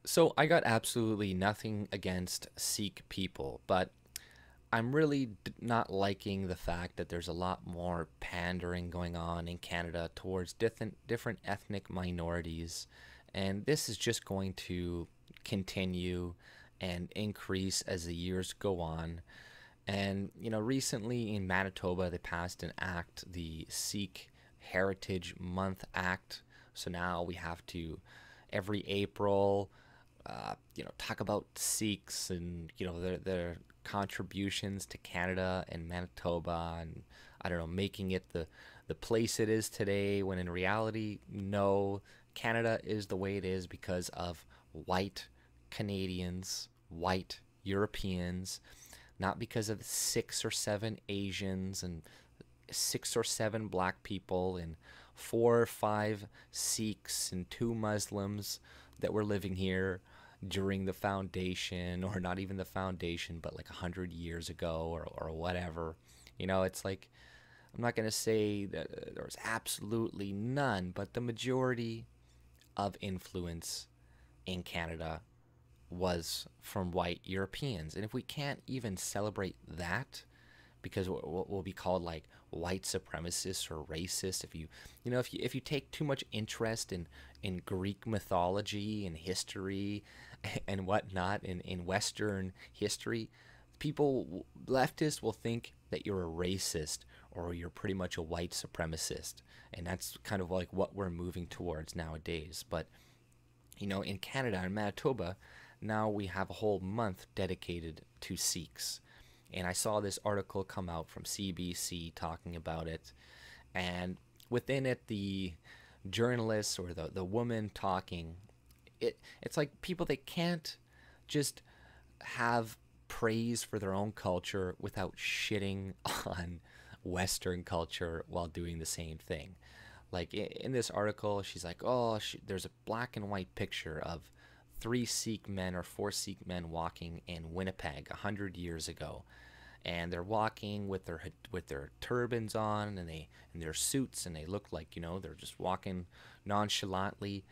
So I got absolutely nothing against Sikh people, but I'm really not liking the fact that there's a lot more pandering going on in Canada towards different ethnic minorities, and this is just going to continue and increase as the years go on. And recently in Manitoba, they passed an act, the Sikh Heritage Month Act. So now we have to every April, talk about Sikhs and their contributions to Canada and Manitoba, and I don't know, making it the place it is today. When in reality, no, Canada is the way it is because of white Canadians, white Europeans, not because of 6 or 7 Asians and 6 or 7 black people and 4 or 5 Sikhs and 2 Muslims that were living here during the foundation, or not even the foundation, but like 100 years ago, or whatever. It's like, I'm not going to say that there's absolutely none, but the majority of influence in Canada was from white Europeans. And if we can't even celebrate that, because we'll be called like white supremacists or racist if you take too much interest in Greek mythology and history and whatnot in Western history, leftists will think that you're a racist or you're pretty much a white supremacist, and that's kind of like what we're moving towards nowadays. But in Canada and Manitoba, now we have a whole month dedicated to Sikhs. And I saw this article come out from CBC talking about it. And within it, the journalists or the woman talking, it's like people, they can't just have praise for their own culture without shitting on Western culture while doing the same thing. Like in this article, she's like, oh, there's a black and white picture of 3 Sikh men or 4 Sikh men walking in Winnipeg 100 years ago, and they're walking with their turbans on and their suits, and they look like they're just walking nonchalantly,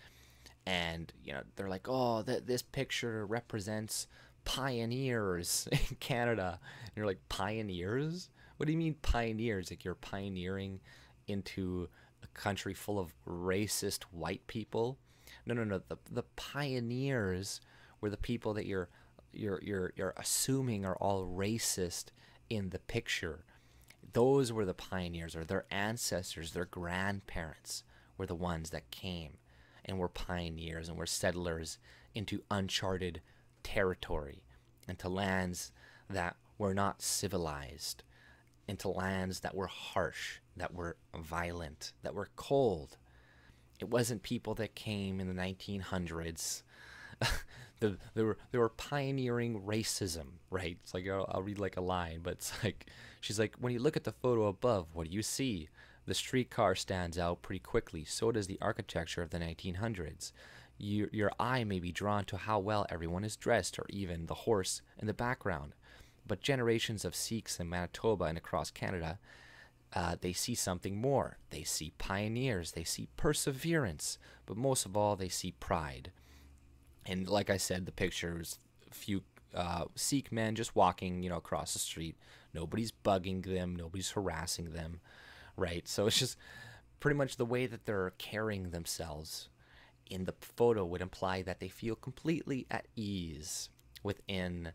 and they're like, oh, this picture represents pioneers in Canada. And you're like, pioneers? What do you mean pioneers? Like you're pioneering into a country full of racist white people? No. The pioneers were the people that you're assuming are all racist in the picture. Those were the pioneers, or their ancestors, their grandparents were the ones that came and were pioneers and were settlers into uncharted territory, into lands that were not civilized, into lands that were harsh, that were violent, that were cold. It wasn't people that came in the 1900s. They were pioneering racism, right? It's like, I'll read like a line, but it's like, she's like, when you look at the photo above, what do you see? The streetcar stands out pretty quickly. So does the architecture of the 1900s. Your eye may be drawn to how well everyone is dressed, or even the horse in the background. But generations of Sikhs in Manitoba and across Canada, they see something more. They see pioneers, they see perseverance, but most of all, they see pride. And like I said, the picture is a few Sikh men just walking, across the street. Nobody's bugging them, nobody's harassing them, right? So it's just pretty much the way that they're carrying themselves in the photo would imply that they feel completely at ease within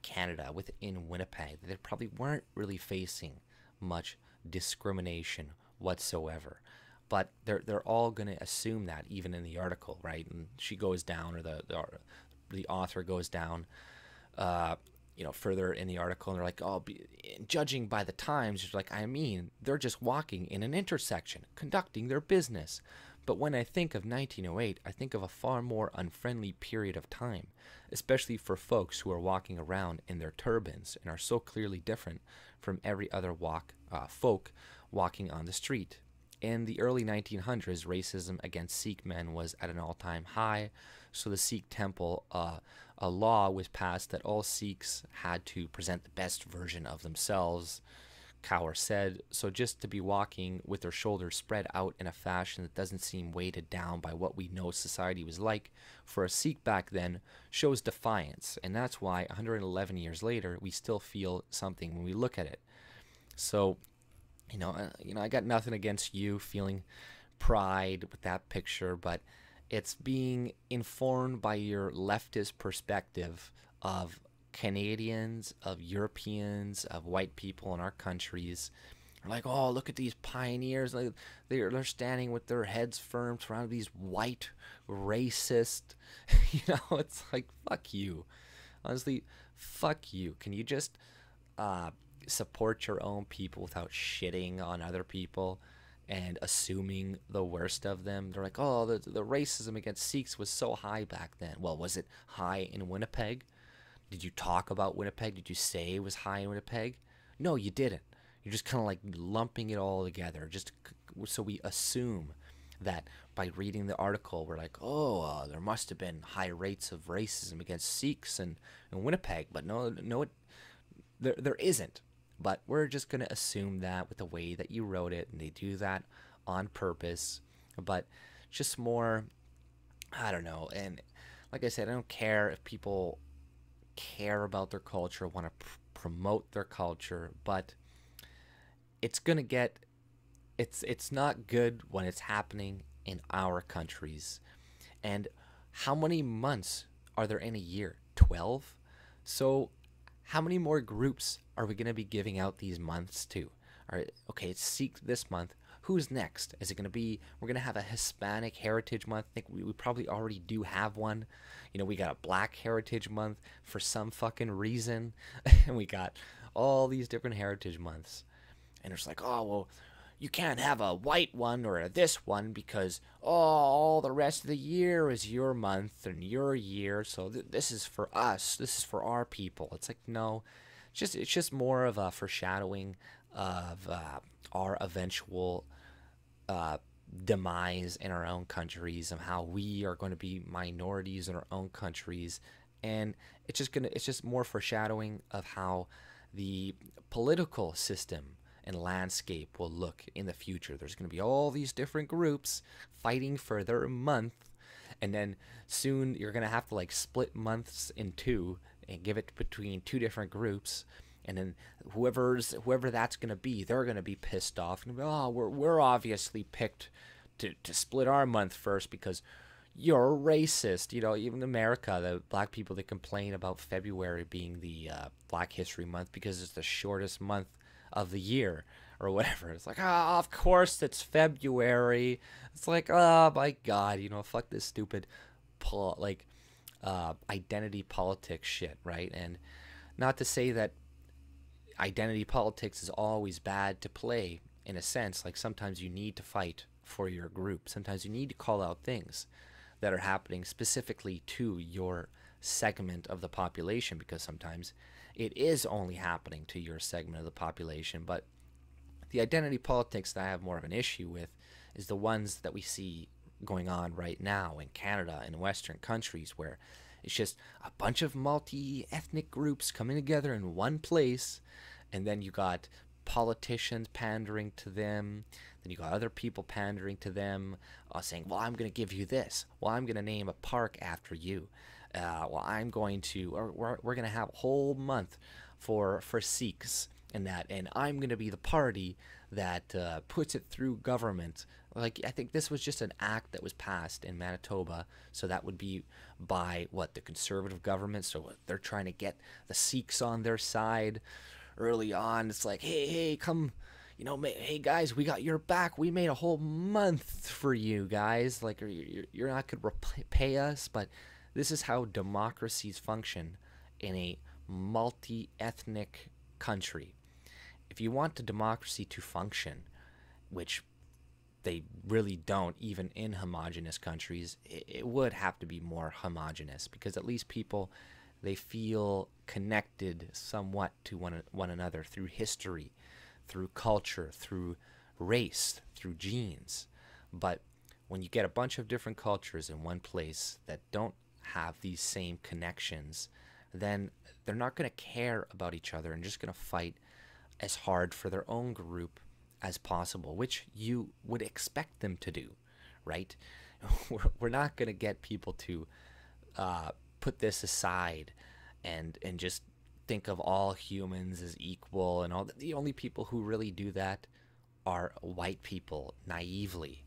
Canada, within Winnipeg. They probably weren't really facing much discrimination whatsoever, but they're all going to assume that, even in the article, right? And she goes down, or the author goes down further in the article, and they're like, oh, judging by the times, it's like, I mean, they're just walking in an intersection conducting their business. But when I think of 1908, I think of a far more unfriendly period of time, especially for folks who are walking around in their turbans and are so clearly different from every other folk walking on the street. In the early 1900s, racism against Sikh men was at an all-time high, so the Sikh temple, a law was passed that all Sikhs had to present the best version of themselves, Kaur said, so just to be walking with their shoulders spread out in a fashion that doesn't seem weighted down by what we know society was like for a Sikh back then shows defiance. And that's why 111 years later, we still feel something when we look at it. So, I got nothing against you feeling pride with that picture, but it's being informed by your leftist perspective of Canadians, of Europeans, of white people in our countries. Are like, oh, look at these pioneers. Like, they're standing with their heads firm surrounded these white, racist. It's like, fuck you. Honestly, fuck you. Can you just support your own people without shitting on other people and assuming the worst of them? They're like, oh, the racism against Sikhs was so high back then. Well, was it high in Winnipeg? Did you talk about Winnipeg? Did you say it was high in Winnipeg? No, you didn't. You're just kind of like lumping it all together. Just so we assume that by reading the article, we're like, oh, there must have been high rates of racism against Sikhs in Winnipeg. But no, there isn't. But we're just going to assume that with the way that you wrote it, and they do that on purpose. But just more, I don't know. And like I said, I don't care if people care about their culture, want to promote their culture, but it's not good when it's happening in our countries. And how many months are there in a year? 12? So how many more groups are we going to be giving out these months to? All right, okay, it's Sikh this month. Who's next? Is it going to be, we're going to have a Hispanic Heritage Month? I think we probably already do have one. We got a Black Heritage Month for some fucking reason. And we got all these different heritage months. And it's like, oh, well, you can't have a white one or this one because, all the rest of the year is your month and your year. So this is for us. This is for our people. It's like, no, it's just more of a foreshadowing of our eventual demise in our own countries, and how we are going to be minorities in our own countries. And it's just more foreshadowing of how the political system and landscape will look in the future. There's going to be all these different groups fighting for their month, and then soon you're going to have to like split months in two and give it between two different groups. And then whoever that's going to be, they're going to be pissed off. And oh, we're obviously picked to split our month first because you're racist. Even America, the black people, they complain about February being the Black History Month because it's the shortest month of the year or whatever. It's like, of course it's February. It's like, oh my God, fuck this stupid identity politics shit, right? And not to say that identity politics is always bad to play, in a sense. Like, sometimes you need to fight for your group. Sometimes you need to call out things that are happening specifically to your segment of the population, because sometimes it is only happening to your segment of the population. But the identity politics that I have more of an issue with is the ones that we see going on right now in Canada and Western countries, where it's just a bunch of multi-ethnic groups coming together in one place, and then you got politicians pandering to them, then you got other people pandering to them, saying, well, I'm going to give you this, well, I'm going to name a park after you, well, I'm going to, or we're going to have a whole month for Sikhs and that, and I'm going to be the party that puts it through government. Like, I think this was just an act that was passed in Manitoba, so that would be by, the conservative government, so they're trying to get the Sikhs on their side early on. It's like, hey, come, hey guys, we got your back, we made a whole month for you guys, like, you're not going to repay us. But this is how democracies function in a multi-ethnic country. If you want the democracy to function, which they really don't, even in homogenous countries, it would have to be more homogenous, because at least people, they feel connected somewhat to one another through history, through culture, through race, through genes. But when you get a bunch of different cultures in one place that don't have these same connections, then they're not going to care about each other and just going to fight as hard for their own group as possible, which you would expect them to do, right? We're not going to get people to put this aside and just think of all humans as equal and all that. The only people who really do that are white people naively.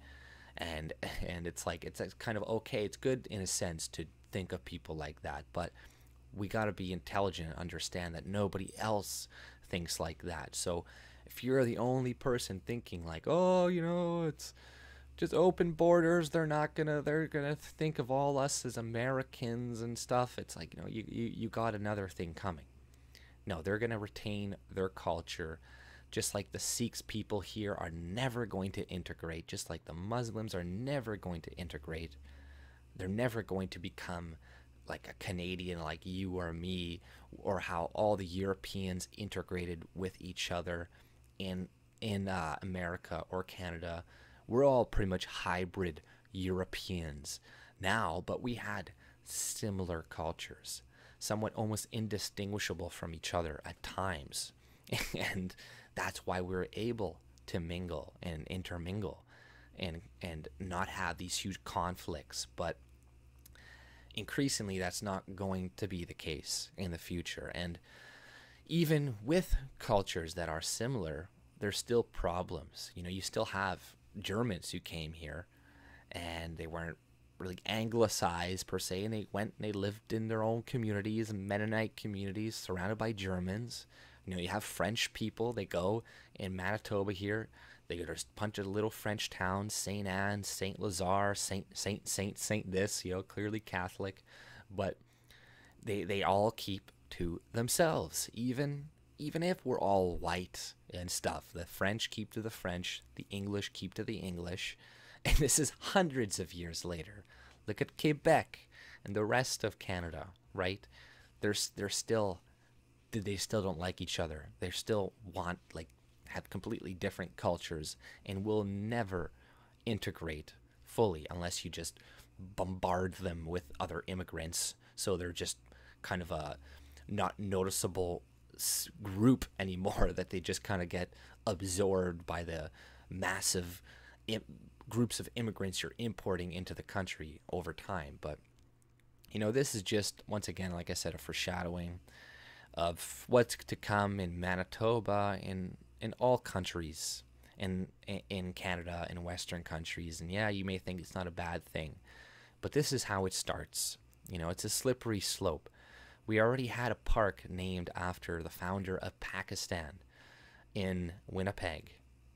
And it's like, it's kind of okay, it's good in a sense to think of people like that, but we got to be intelligent and understand that nobody else thinks like that. So if you're the only person thinking like, oh, you know, it's just open borders, they're gonna think of all us as Americans and stuff, it's like, you know, you got another thing coming. No, they're gonna retain their culture, just like the Sikhs people here are never going to integrate, just like the Muslims are never going to integrate. They're never going to become like a Canadian like you or me, or how all the Europeans integrated with each other in America or Canada. We're all pretty much hybrid Europeans now, but we had similar cultures, somewhat almost indistinguishable from each other at times. And that's why we're able to mingle and intermingle and not have these huge conflicts. But increasingly, that's not going to be the case in the future. And even with cultures that are similar, there's still problems. You know, you still have Germans who came here and they weren't really anglicized per se, and they went and they lived in their own communities, Mennonite communities surrounded by Germans. You know, you have French people, they go in Manitoba here, they go to a bunch of little French towns, St. Anne, St. Lazare, Saint this, you know, clearly Catholic, but they all keep to themselves, even if we're all white and stuff. The French keep to the French, the English keep to the English, and this is hundreds of years later. Look at Quebec and the rest of Canada, right? They're still, they still don't like each other. They still want, like, have completely different cultures and will never integrate fully unless you just bombard them with other immigrants, so they're just kind of a not noticeable group anymore, that they just kind of get absorbed by the massive groups of immigrants you're importing into the country over time. But you know, this is just, once again, like I said, a foreshadowing of what's to come in Manitoba, in all countries, in Canada, in Western countries. And yeah, you may think it's not a bad thing, but this is how it starts. You know, it's a slippery slope. We already had a park named after the founder of Pakistan in Winnipeg,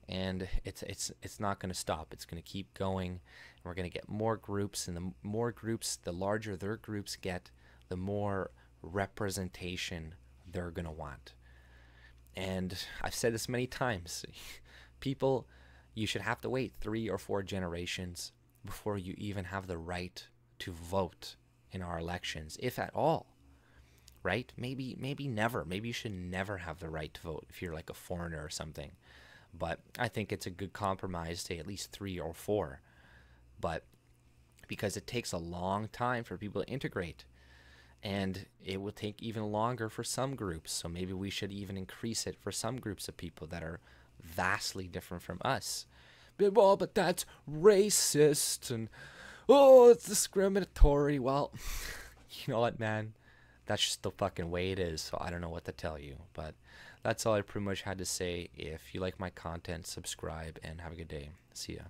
and it's not going to stop. It's going to keep going, and we're going to get more groups, and the more groups, the larger their groups get, the more representation they're going to want. And I've said this many times, people, you should have to wait 3 or 4 generations before you even have the right to vote in our elections, if at all. Right? Maybe never. Maybe you should never have the right to vote if you're like a foreigner or something. But I think it's a good compromise to at least 3 or 4. But because it takes a long time for people to integrate, and it will take even longer for some groups. So maybe we should even increase it for some groups of people that are vastly different from us. But that's racist, and oh, it's discriminatory. Well, you know what, man? That's just the fucking way it is, so I don't know what to tell you. But that's all I pretty much had to say. If you like my content, subscribe, and have a good day. See ya.